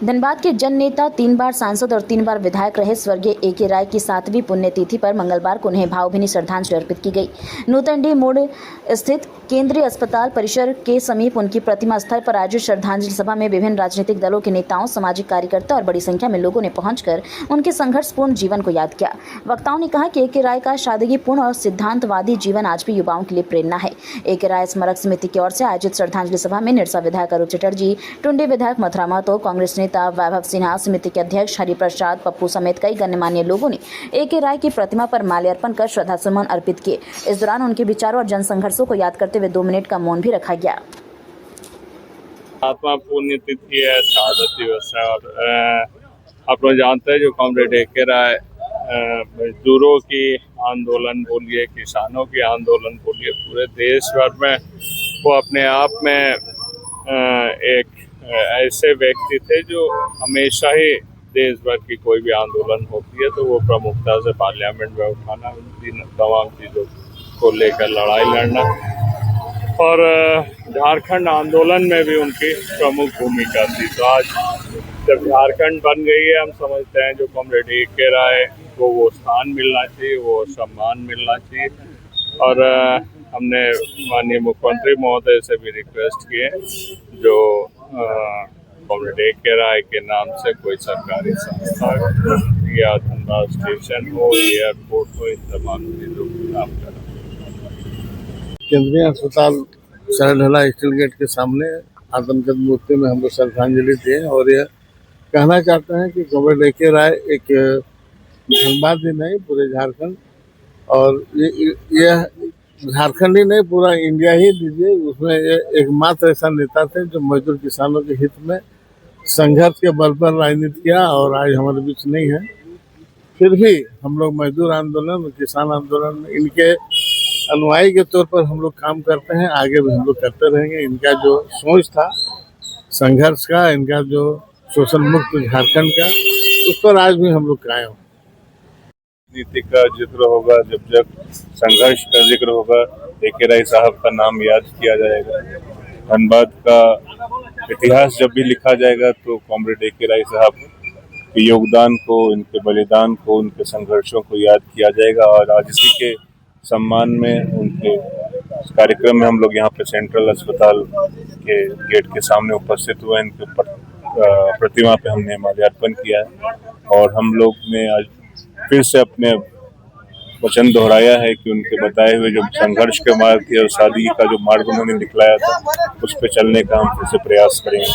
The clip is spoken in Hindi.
धनबाद के जन नेता, 3 बार सांसद और 3 बार विधायक रहे स्वर्गीय ए.के. राय की 7वीं पुण्यतिथि पर मंगलवार को उन्हें भावभीनी श्रद्धांजलि अर्पित की गई। नूतनडी मोड़ स्थित केंद्रीय अस्पताल परिसर के समीप उनकी प्रतिमा स्थल पर आयोजित श्रद्धांजलि सभा में विभिन्न राजनीतिक दलों के नेताओं, सामाजिक कार्यकर्ता और बड़ी संख्या में लोगों ने पहुंचकर उनके संघर्षपूर्ण जीवन को याद किया। वक्ताओं ने कहा कि ए.के. राय का सादगीपूर्ण और सिद्धांतवादी जीवन आज भी युवाओं के लिए प्रेरणा है। ए.के. राय स्मारक समिति की ओर से आयोजित श्रद्धांजलि सभा में निरसा विधायक अरूप चटर्जी, टुंडी विधायक मथुरा महतो, कांग्रेस नेता वैभव सिन्हा, समिति के अध्यक्ष हरिप्रसाद पप्पू समेत कई गणमान्य लोगों ने ए.के. राय की प्रतिमा पर माल्यार्पण कर श्रद्धासुमन अर्पित किए। इस दौरान उनके विचारों और जनसंघर्षों को याद करते हुए 2 मिनट का मौन भी रखा गया। आत्मा पुण्यतिथि है, शहादत दिवस है और आप लोग जानते हैं जो कॉमरेड ए.के. राय मजदूरों की आंदोलन बोलिए, किसानों की आंदोलन बोलिए, पूरे देश भर में वो अपने आप में एक ऐसे व्यक्ति थे जो हमेशा ही देश भर की कोई भी आंदोलन होती है तो वो प्रमुखता से पार्लियामेंट में उठाना, तमाम चीज़ों को लेकर लड़ाई लड़ना और झारखंड आंदोलन में भी उनकी प्रमुख भूमिका थी। तो आज जब झारखंड बन गई है, हम समझते हैं जो कॉमरेड ए.के. राय को वो स्थान मिलना चाहिए, वो सम्मान मिलना चाहिए और हमने माननीय मुख्यमंत्री महोदय से भी रिक्वेस्ट किए जो कॉमरेड ए.के. राय के नाम से कोई सरकारी संस्था या धनबाद स्टेशन हो, एयरपोर्ट हो, इन तमाम चीज़ों को काम करें। केंद्रीय अस्पताल सरढला स्टील गेट के सामने आदमकद मूर्ति में हम लोग श्रद्धांजलि दिए और यह कहना चाहते हैं कि कॉमरेड ए.के. राय एक धनबाद ही नहीं पूरे झारखंड और यह झारखंड ही नहीं पूरा इंडिया ही लीजिए, उसमें एकमात्र ऐसा नेता थे जो मजदूर किसानों के हित में संघर्ष के बल पर राजनीति किया और आज हमारे बीच नहीं है। फिर भी हम लोग मजदूर आंदोलन, किसान आंदोलन, इनके अनुयायी के तौर पर हम लोग काम करते हैं, आगे भी हम लोग करते रहेंगे। इनका जो सोच था संघर्ष का, इनका जो शोषण मुक्त झारखंड का, उस पर आज भी हम लोग कायम हैं। नीति का जिक्र होगा, जब संघर्ष का जिक्र होगा, ए.के. राय साहब का नाम याद किया जाएगा। धनबाद का इतिहास जब भी लिखा जाएगा तो कॉमरेड ए.के. राय साहब के योगदान को, इनके बलिदान को, उनके संघर्षों को याद किया जाएगा और आज इसी के सम्मान में उनके कार्यक्रम में हम लोग यहाँ पे सेंट्रल अस्पताल के गेट के सामने उपस्थित हुए। इनके प्रतिमा पे हमने माल्यार्पण किया है और हम लोग ने आज फिर से अपने वचन दोहराया है कि उनके बताए हुए जो संघर्ष के मार्ग थे और सादगी का जो मार्ग उन्होंने दिखलाया था, उस पर चलने का हम फिर से प्रयास करेंगे।